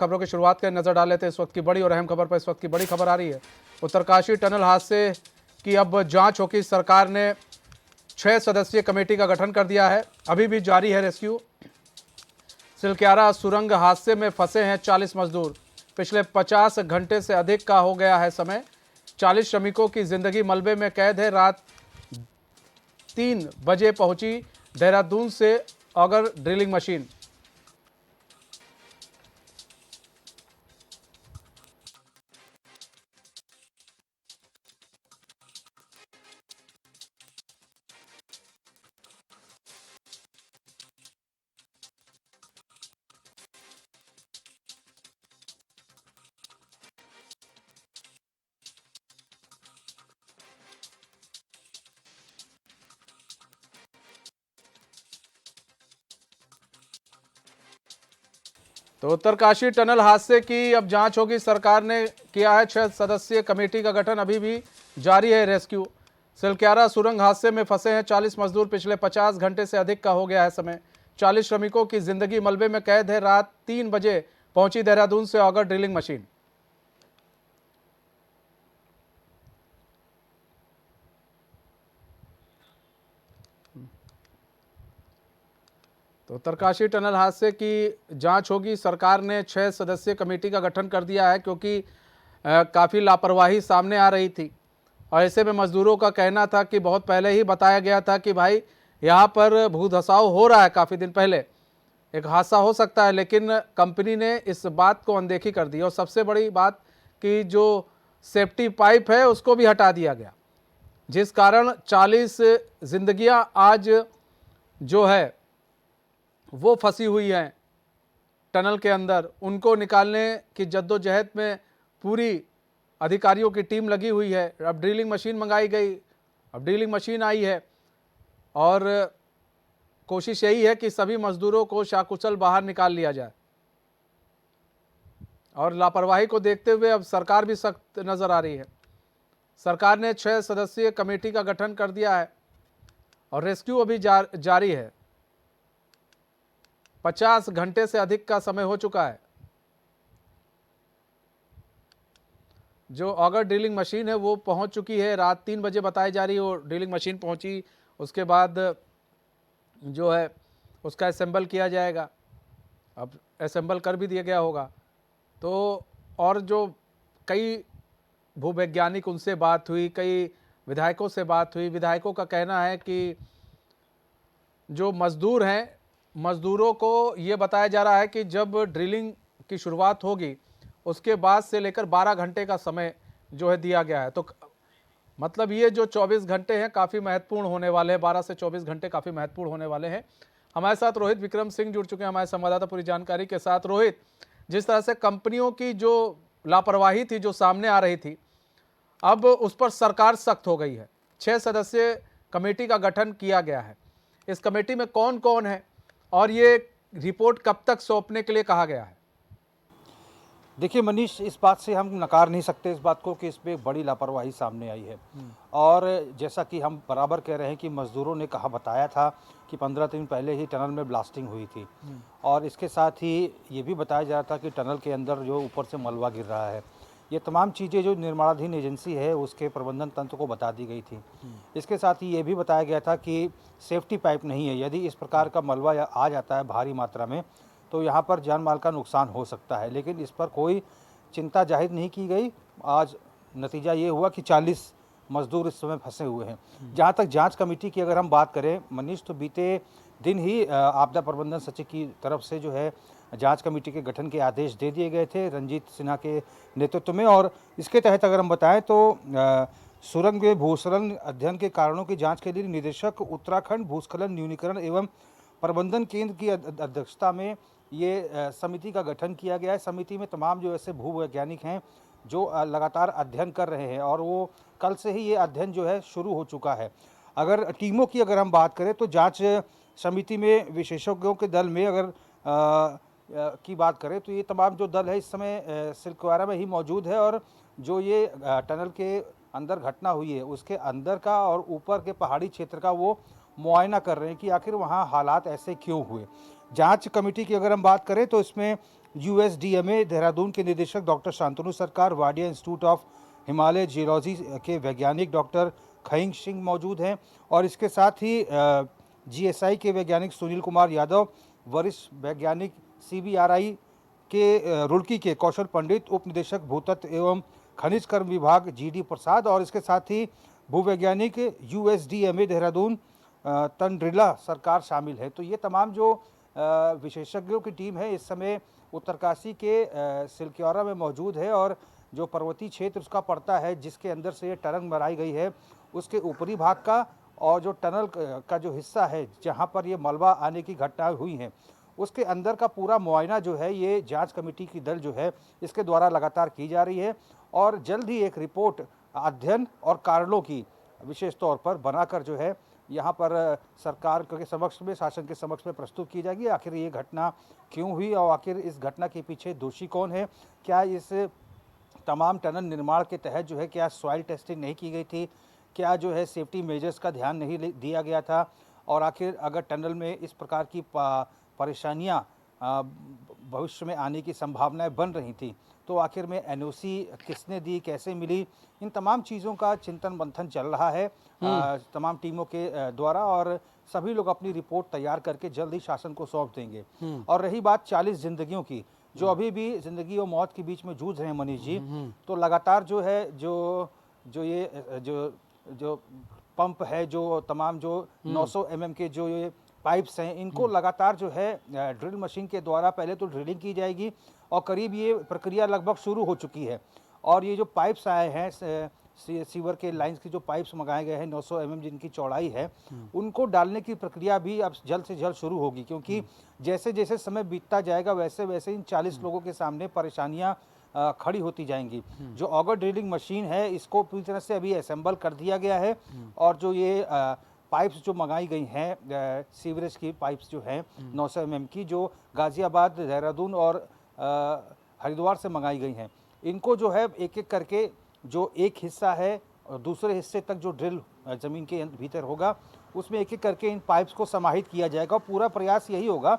खबरों की शुरुआत कर नजर डाले थे इस वक्त की बड़ी और अहम खबर पर। इस वक्त की बड़ी खबर आ रही है उत्तरकाशी टनल हादसे की अब जांच होगी। सरकार ने 6 सदस्यीय कमेटी का गठन कर दिया है, अभी भी जारी है रेस्क्यू। सिलक्यारा सुरंग हादसे में फंसे हैं 40 मजदूर। पिछले 50 घंटे से अधिक का हो गया है समय। 40 श्रमिकों की जिंदगी मलबे में कैद है। रात 3 बजे पहुंची देहरादून से ऑगर ड्रिलिंग मशीन। तो उत्तरकाशी टनल हादसे की अब जांच होगी। सरकार ने किया है 6 सदस्यीय कमेटी का गठन, अभी भी जारी है रेस्क्यू। सिलक्यारा सुरंग हादसे में फंसे हैं 40 मजदूर। पिछले 50 घंटे से अधिक का हो गया है समय। 40 श्रमिकों की जिंदगी मलबे में कैद है। रात 3 बजे पहुंची देहरादून से ऑगर ड्रिलिंग मशीन। तो उत्तरकाशी टनल हादसे की जांच होगी। सरकार ने 6 सदस्यीय कमेटी का गठन कर दिया है क्योंकि काफ़ी लापरवाही सामने आ रही थी और ऐसे में मजदूरों का कहना था कि बहुत पहले ही बताया गया था कि भाई यहाँ पर भूधसाव हो रहा है, काफ़ी दिन पहले एक हादसा हो सकता है, लेकिन कंपनी ने इस बात को अनदेखी कर दी। और सबसे बड़ी बात कि जो सेफ्टी पाइप है उसको भी हटा दिया गया, जिस कारण 40 जिंदगियां आज जो है वो फंसी हुई हैं टनल के अंदर। उनको निकालने की जद्दोजहद में पूरी अधिकारियों की टीम लगी हुई है। अब ड्रिलिंग मशीन मंगाई गई, अब ड्रिलिंग मशीन आई है और कोशिश यही है कि सभी मजदूरों को शाकुशल बाहर निकाल लिया जाए। और लापरवाही को देखते हुए अब सरकार भी सख्त नजर आ रही है। सरकार ने 6 सदस्यीय कमेटी का गठन कर दिया है और रेस्क्यू अभी जारी है। 50 घंटे से अधिक का समय हो चुका है। जो ऑगर ड्रिलिंग मशीन है वो पहुंच चुकी है। रात 3 बजे बताई जा रही है वो ड्रिलिंग मशीन पहुंची। उसके बाद जो है उसका असेंबल किया जाएगा। अब असेंबल कर भी दिया गया होगा। तो और जो कई भूवैज्ञानिक उनसे बात हुई, कई विधायकों से बात हुई। विधायकों का कहना है कि जो मजदूर हैं, मजदूरों को ये बताया जा रहा है कि जब ड्रिलिंग की शुरुआत होगी उसके बाद से लेकर 12 घंटे का समय जो है दिया गया है। तो मतलब ये जो 24 घंटे हैं काफ़ी महत्वपूर्ण होने वाले हैं। 12 से 24 घंटे काफ़ी महत्वपूर्ण होने वाले हैं। हमारे साथ रोहित विक्रम सिंह जुड़ चुके हैं हमारे संवाददाता पूरी जानकारी के साथ। रोहित, जिस तरह से कंपनियों की जो लापरवाही थी जो सामने आ रही थी, अब उस पर सरकार सख्त हो गई है। 6 सदस्यीय कमेटी का गठन किया गया है। इस कमेटी में कौन कौन है और ये रिपोर्ट कब तक सौंपने के लिए कहा गया है? देखिए मनीष, इस बात से हम नकार नहीं सकते इस बात को कि इसमें एक बड़ी लापरवाही सामने आई है। और जैसा कि हम बराबर कह रहे हैं कि मज़दूरों ने कहा बताया था कि 15 दिन पहले ही टनल में ब्लास्टिंग हुई थी और इसके साथ ही ये भी बताया जा रहा था कि टनल के अंदर जो ऊपर से मलबा गिर रहा है। ये तमाम चीज़ें जो निर्माणाधीन एजेंसी है उसके प्रबंधन तंत्र को बता दी गई थी। इसके साथ ही ये भी बताया गया था कि सेफ्टी पाइप नहीं है। यदि इस प्रकार का मलबा आ जाता है भारी मात्रा में तो यहाँ पर जान माल का नुकसान हो सकता है, लेकिन इस पर कोई चिंता जाहिर नहीं की गई। आज नतीजा ये हुआ कि 40 मजदूर इस समय फंसे हुए हैं। जहाँ तक जांच कमेटी की अगर हम बात करें मनीष, तो बीते दिन ही आपदा प्रबंधन सचिव की तरफ से जो है जांच कमेटी के गठन के आदेश दे दिए गए थे रंजीत सिन्हा के नेतृत्व में। और इसके तहत अगर हम बताएं तो सुरंग में भूस्खलन अध्ययन के कारणों की जाँच के लिए निदेशक उत्तराखंड भूस्खलन न्यूनीकरण एवं प्रबंधन केंद्र की अध्यक्षता में ये समिति का गठन किया गया है। समिति में तमाम जो ऐसे भूवैज्ञानिक हैं जो लगातार अध्ययन कर रहे हैं और वो कल से ही ये अध्ययन जो है शुरू हो चुका है। अगर टीमों की अगर हम बात करें तो जांच समिति में विशेषज्ञों के दल में अगर की बात करें तो ये तमाम जो दल है इस समय सिलक्यारा में ही मौजूद है और जो ये टनल के अंदर घटना हुई है उसके अंदर का और ऊपर के पहाड़ी क्षेत्र का वो मुआयना कर रहे हैं कि आखिर वहाँ हालात ऐसे क्यों हुए। जांच कमेटी की अगर हम बात करें तो इसमें यूएसडीएमए देहरादून के निदेशक डॉक्टर शांतनु सरकार, Wadia institute of Himalaya geology के वैज्ञानिक डॉक्टर खयिंग सिंह मौजूद हैं और इसके साथ ही जीएसआई के वैज्ञानिक सुनील कुमार यादव, वरिष्ठ वैज्ञानिक सीबीआरआई के रुड़की के कौशल पंडित, उप निदेशक भूतत्व एवं खनिज कर्म विभाग जीडी प्रसाद और इसके साथ ही भूवैज्ञानिक यूएसडीएमए देहरादून तंड्रिला सरकार शामिल है। तो ये तमाम जो विशेषज्ञों की टीम है इस समय उत्तरकाशी के सिलक्योरा में मौजूद है और जो पर्वतीय क्षेत्र उसका पड़ता है जिसके अंदर से ये टनल बनाई गई है उसके ऊपरी भाग का और जो टनल का जो हिस्सा है जहाँ पर ये मलबा आने की घटनाएं हुई हैं उसके अंदर का पूरा मुआयना जो है ये जांच कमेटी की दल जो है इसके द्वारा लगातार की जा रही है और जल्द ही एक रिपोर्ट अध्ययन और कारणों की विशेष तौर पर बनाकर जो है यहाँ पर सरकार के समक्ष में, शासन के समक्ष में प्रस्तुत की जाएगी। आखिर ये घटना क्यों हुई और आखिर इस घटना के पीछे दोषी कौन है, क्या इस तमाम टनल निर्माण के तहत जो है क्या सॉइल टेस्टिंग नहीं की गई थी, क्या जो है सेफ्टी मेजर्स का ध्यान नहीं दिया गया था और आखिर अगर टनल में इस प्रकार की परेशानियाँ भविष्य में आने की संभावनाएं बन रही थी तो आखिर में एनओसी किसने दी, कैसे मिली, इन तमाम चीज़ों का चिंतन मंथन चल रहा है तमाम टीमों के द्वारा और सभी लोग अपनी रिपोर्ट तैयार करके जल्द ही शासन को सौंप देंगे। और रही बात 40 जिंदगियों की जो अभी भी जिंदगी और मौत के बीच में जूझ रहे हैं मनीष जी, तो लगातार जो है जो पंप है, जो तमाम जो 900 mm के जो ये पाइप्स हैं इनको लगातार जो है ड्रिल मशीन के द्वारा पहले तो ड्रिलिंग की जाएगी और करीब ये प्रक्रिया लगभग शुरू हो चुकी है और ये जो पाइप्स आए हैं सीवर के लाइंस की जो पाइप्स मंगाए गए हैं 900 mm जिनकी चौड़ाई है उनको डालने की प्रक्रिया भी अब जल्द से जल्द शुरू होगी क्योंकि जैसे जैसे समय बीतता जाएगा वैसे वैसे इन 40 लोगों के सामने परेशानियाँ खड़ी होती जाएंगी। जो ऑगर ड्रिलिंग मशीन है इसको पूरी तरह से अभी असेंबल कर दिया गया है और जो ये पाइप्स जो मंगाई गई हैं सीवरेज की पाइप्स जो हैं 900 mm की जो गाज़ियाबाद, देहरादून और हरिद्वार से मंगाई गई हैं, इनको जो है एक एक करके जो एक हिस्सा है और दूसरे हिस्से तक जो ड्रिल ज़मीन के भीतर होगा उसमें एक एक करके इन पाइप्स को समाहित किया जाएगा और पूरा प्रयास यही होगा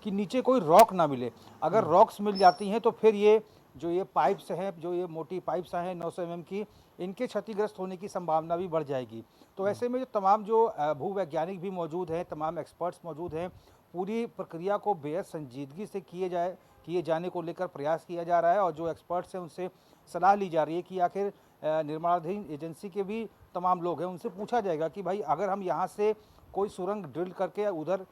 कि नीचे कोई रॉक ना मिले। अगर रॉक्स मिल जाती हैं तो फिर ये जो ये पाइप्स हैं, जो ये मोटी पाइप्स हैं 900 mm की, इनके क्षतिग्रस्त होने की संभावना भी बढ़ जाएगी। तो ऐसे में जो तमाम जो भूवैज्ञानिक भी मौजूद हैं, तमाम एक्सपर्ट्स मौजूद हैं, पूरी प्रक्रिया को बेहद संजीदगी से किए जाने को लेकर प्रयास किया जा रहा है और जो एक्सपर्ट्स हैं उनसे सलाह ली जा रही है कि आखिर निर्माणाधीन एजेंसी के भी तमाम लोग हैं उनसे पूछा जाएगा कि भाई अगर हम यहाँ से कोई सुरंग ड्रिल करके उधर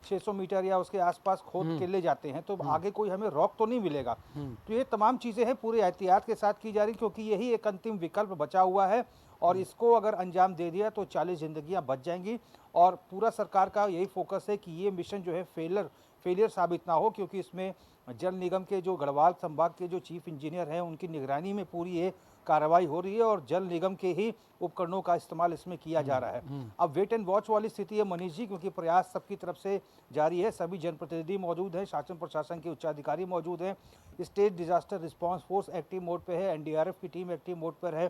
600 मीटर या उसके आसपास खोद के ले जाते हैं तो आगे कोई हमें रॉक तो नहीं मिलेगा। तो ये तमाम चीज़ें हैं पूरे एहतियात के साथ की जा रही क्योंकि यही एक अंतिम विकल्प बचा हुआ है और इसको अगर अंजाम दे दिया तो 40 जिंदगियां बच जाएंगी और पूरा सरकार का यही फोकस है कि ये मिशन जो है फेलियर साबित ना हो क्योंकि इसमें जल निगम के जो गढ़वाल संभाग के जो चीफ इंजीनियर हैं उनकी निगरानी में पूरी ये कार्रवाई हो रही है और जल निगम के ही उपकरणों का इस्तेमाल इसमें किया जा रहा है। अब वेट एंड वॉच वाली स्थिति है मनीष जी क्योंकि प्रयास सबकी तरफ से जारी है, सभी जनप्रतिनिधि मौजूद हैं, शासन प्रशासन के उच्चाधिकारी मौजूद हैं, state disaster response force active mode पे है, एनडीआरएफ की टीम एक्टिव मोड पर है,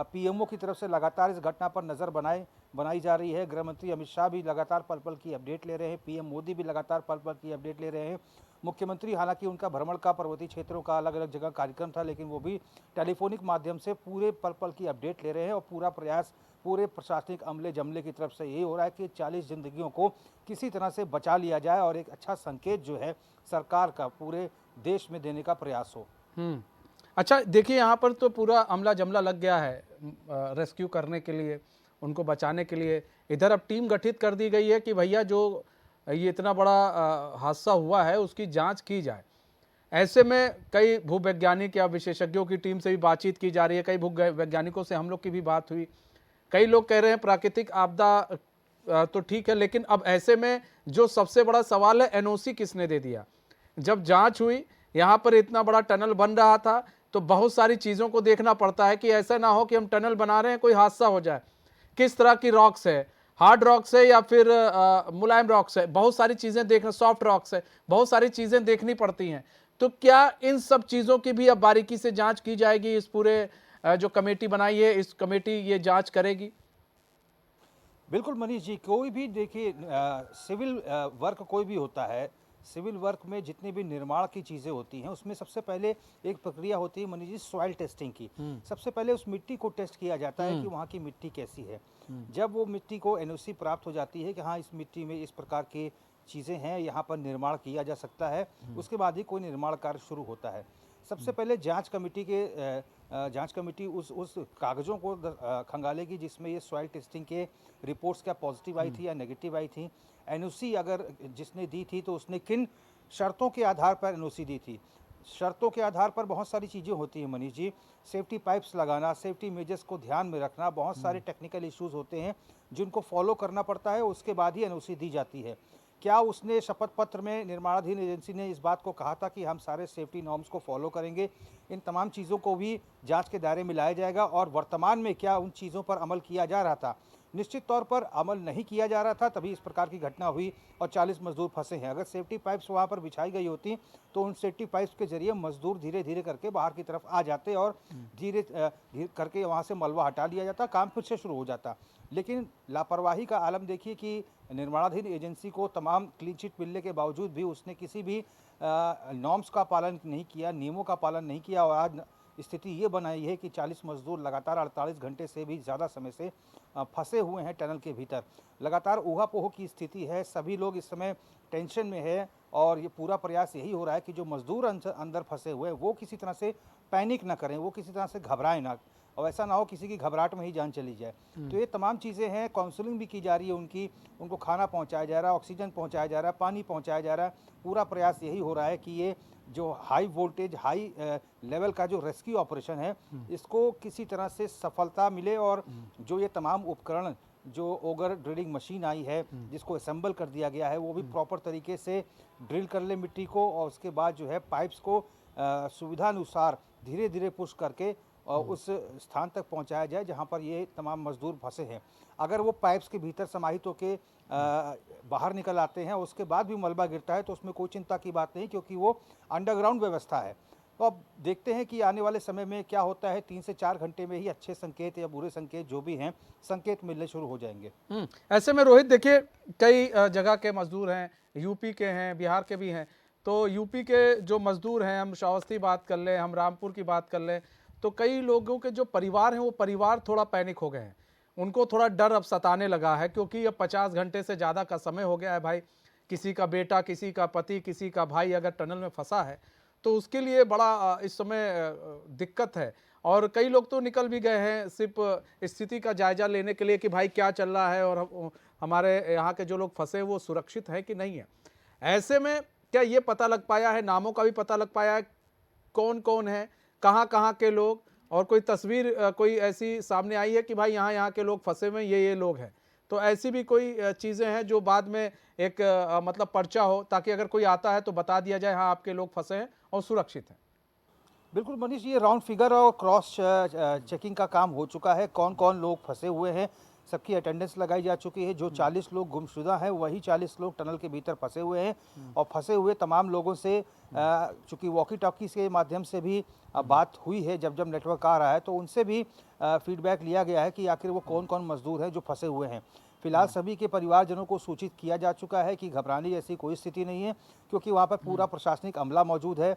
पीएमओ की तरफ से लगातार इस घटना पर नज़र बनाई जा रही है। गृह मंत्री अमित शाह भी लगातार पल पल की अपडेट ले रहे हैं, पीएम मोदी भी लगातार पल पल की अपडेट ले रहे हैं। मुख्यमंत्री हालांकि उनका भ्रमण का पर्वतीय क्षेत्रों का अलग अलग जगह कार्यक्रम था लेकिन वो भी टेलीफोनिक माध्यम से पूरे पल पल की अपडेट ले रहे हैं और पूरा प्रयास पूरे प्रशासनिक अमले जमले की तरफ से ये हो रहा है कि 40 जिंदगियों को किसी तरह से बचा लिया जाए और एक अच्छा संकेत जो है सरकार का पूरे देश में देने का प्रयास हो। अच्छा देखिए यहाँ पर तो पूरा अमला जमला लग गया है रेस्क्यू करने के लिए, उनको बचाने के लिए। इधर अब टीम गठित कर दी गई है कि भैया जो ये इतना बड़ा हादसा हुआ है उसकी जांच की जाए। ऐसे में कई भूवैज्ञानिक या विशेषज्ञों की टीम से भी बातचीत की जा रही है, कई भूवैज्ञानिकों से हम लोग की भी बात हुई। कई लोग कह रहे हैं प्राकृतिक आपदा तो ठीक है लेकिन अब ऐसे में जो सबसे बड़ा सवाल है एनओसी किसने दे दिया। जब जांच हुई यहाँ पर इतना बड़ा टनल बन रहा था तो बहुत सारी चीज़ों को देखना पड़ता है कि ऐसा ना हो कि हम टनल बना रहे हैं कोई हादसा हो जाए। किस तरह की रॉक्स है, हार्ड रॉक्स है या फिर मुलायम रॉक्स है, बहुत सारी चीज़ें देखना, सॉफ्ट रॉक्स है, बहुत सारी चीज़ें देखनी पड़ती हैं। तो क्या इन सब चीज़ों की भी अब बारीकी से जांच की जाएगी? इस पूरे जो कमेटी बनाई है इस कमेटी ये जांच करेगी? बिल्कुल मनीष जी, कोई भी देखिए सिविल वर्क कोई भी होता है, सिविल वर्क में जितनी भी निर्माण की चीज़ें होती हैं उसमें सबसे पहले एक प्रक्रिया होती है मनीष जी सॉइल टेस्टिंग की। सबसे पहले उस मिट्टी को टेस्ट किया जाता है कि वहाँ की मिट्टी कैसी है। जब वो मिट्टी को एनओसी प्राप्त हो जाती है कि हाँ इस मिट्टी में इस प्रकार की चीज़ें हैं, यहाँ पर निर्माण किया जा सकता है, उसके बाद ही कोई निर्माण कार्य शुरू होता है। सबसे पहले जांच कमेटी उस कागज़ों को खंगालेगी जिसमें ये सॉइल टेस्टिंग के रिपोर्ट्स क्या पॉजिटिव आई थी या नेगेटिव आई थी। एनओसी अगर जिसने दी थी तो उसने किन शर्तों के आधार पर एनओसी दी थी। शर्तों के आधार पर बहुत सारी चीज़ें होती हैं मनीष जी। सेफ्टी पाइप्स लगाना, सेफ्टी मेजर्स को ध्यान में रखना, बहुत सारे टेक्निकल इश्यूज़ होते हैं जिनको फॉलो करना पड़ता है, उसके बाद ही एनओसी दी जाती है। क्या उसने शपथ पत्र में निर्माणाधीन एजेंसी ने इस बात को कहा था कि हम सारे सेफ्टी नॉर्म्स को फॉलो करेंगे? इन तमाम चीज़ों को भी जांच के दायरे में लाया जाएगा। और वर्तमान में क्या उन चीज़ों पर अमल किया जा रहा था? निश्चित तौर पर अमल नहीं किया जा रहा था, तभी इस प्रकार की घटना हुई और 40 मजदूर फंसे हैं। अगर सेफ्टी पाइप्स वहाँ पर बिछाई गई होती तो उन सेफ्टी पाइप्स के जरिए मजदूर धीरे धीरे करके बाहर की तरफ आ जाते और धीरे धीरे करके वहाँ से मलबा हटा लिया जाता, काम फिर से शुरू हो जाता। लेकिन लापरवाही का आलम देखिए कि निर्माणाधीन एजेंसी को तमाम क्लीन चिट मिलने के बावजूद भी उसने किसी भी नॉर्म्स का पालन नहीं किया, नियमों का पालन नहीं किया और आज स्थिति ये बनाई है कि 40 मजदूर लगातार 48 घंटे से भी ज़्यादा समय से फंसे हुए हैं टनल के भीतर। लगातार ऊहा-पोह की स्थिति है, सभी लोग इस समय टेंशन में है और ये पूरा प्रयास यही हो रहा है कि जो मजदूर अंदर फंसे हुए हैं वो किसी तरह से पैनिक ना करें, वो किसी तरह से घबराएं ना और ऐसा ना हो किसी की घबराहट में ही जान चली जाए। तो ये तमाम चीज़ें हैं, काउंसलिंग भी की जा रही है उनकी, उनको खाना पहुंचाया जा रहा है, ऑक्सीजन पहुंचाया जा रहा है, पानी पहुंचाया जा रहा है। पूरा प्रयास यही हो रहा है कि ये जो हाई वोल्टेज हाई लेवल का जो रेस्क्यू ऑपरेशन है इसको किसी तरह से सफलता मिले और जो ये तमाम उपकरण जो ऑगर ड्रिलिंग मशीन आई है जिसको असेंबल कर दिया गया है वो भी प्रॉपर तरीके से ड्रिल कर ले मिट्टी को और उसके बाद जो है पाइप्स को सुविधानुसार धीरे धीरे पुश करके और उस स्थान तक पहुंचाया जाए जहां पर ये तमाम मजदूर फंसे हैं। अगर वो पाइप्स के भीतर समाहित होकर बाहर निकल आते हैं उसके बाद भी मलबा गिरता है तो उसमें कोई चिंता की बात नहीं क्योंकि वो अंडरग्राउंड व्यवस्था है। तो अब देखते हैं कि आने वाले समय में क्या होता है। 3 से 4 घंटे में ही अच्छे संकेत या बुरे संकेत जो भी हैं संकेत मिलने शुरू हो जाएंगे। ऐसे में रोहित देखिए कई जगह के मजदूर हैं, यूपी के हैं, बिहार के भी हैं। तो यूपी के जो मजदूर हैं, हम श्रावस्ती बात कर लें, हम रामपुर की बात कर लें, तो कई लोगों के जो परिवार हैं वो परिवार थोड़ा पैनिक हो गए हैं। उनको थोड़ा डर अब सताने लगा है क्योंकि अब 50 घंटे से ज़्यादा का समय हो गया है भाई। किसी का बेटा, किसी का पति, किसी का भाई अगर टनल में फंसा है तो उसके लिए बड़ा इस समय दिक्कत है। और कई लोग तो निकल भी गए हैं सिर्फ स्थिति का जायजा लेने के लिए कि भाई क्या चल रहा है और हमारे यहाँ के जो लोग फंसे वो सुरक्षित हैं कि नहीं है। ऐसे में क्या ये पता लग पाया है, नामों का भी पता लग पाया है कौन कौन है, कहाँ के लोग, और कोई तस्वीर कोई ऐसी सामने आई है कि भाई यहाँ के लोग फंसे हुए ये लोग हैं? तो ऐसी भी कोई चीज़ें हैं जो बाद में एक मतलब पर्चा हो ताकि अगर कोई आता है तो बता दिया जाए हाँ आपके लोग फंसे हैं और सुरक्षित हैं। बिल्कुल मनीष, ये राउंड फिगर और क्रॉस चेकिंग का काम हो चुका है। कौन कौन लोग फंसे हुए हैं सबकी अटेंडेंस लगाई जा चुकी है। जो 40 लोग गुमशुदा हैं वही 40 लोग टनल के भीतर फंसे हुए हैं और फंसे हुए तमाम लोगों से चूँकि वॉकी टॉकीज़ के माध्यम से भी बात हुई है, जब नेटवर्क आ रहा है तो उनसे भी फीडबैक लिया गया है कि आखिर वो कौन कौन मजदूर हैं जो फंसे हुए हैं। फिलहाल सभी के परिवारजनों को सूचित किया जा चुका है कि घबराने जैसी कोई स्थिति नहीं है क्योंकि वहाँ पर पूरा प्रशासनिक अमला मौजूद है।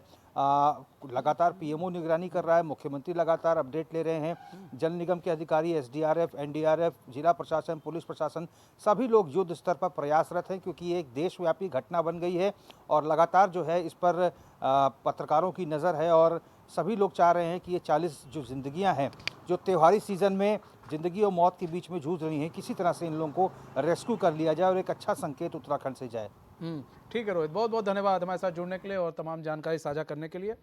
लगातार पीएमओ निगरानी कर रहा है, मुख्यमंत्री लगातार अपडेट ले रहे हैं, जल निगम के अधिकारी, एसडीआरएफ, एनडीआरएफ, जिला प्रशासन, पुलिस प्रशासन सभी लोग युद्ध स्तर पर प्रयासरत हैं क्योंकि ये एक देशव्यापी घटना बन गई है और लगातार जो है इस पर पत्रकारों की नज़र है और सभी लोग चाह रहे हैं कि ये 40 जो ज़िंदगियाँ हैं जो त्योहारी सीज़न में ज़िंदगी और मौत के बीच में जूझ रही हैं, किसी तरह से इन लोगों को रेस्क्यू कर लिया जाए और एक अच्छा संकेत उत्तराखंड से जाए। ठीक है रोहित, बहुत बहुत धन्यवाद हमारे साथ जुड़ने के लिए और तमाम जानकारी साझा करने के लिए।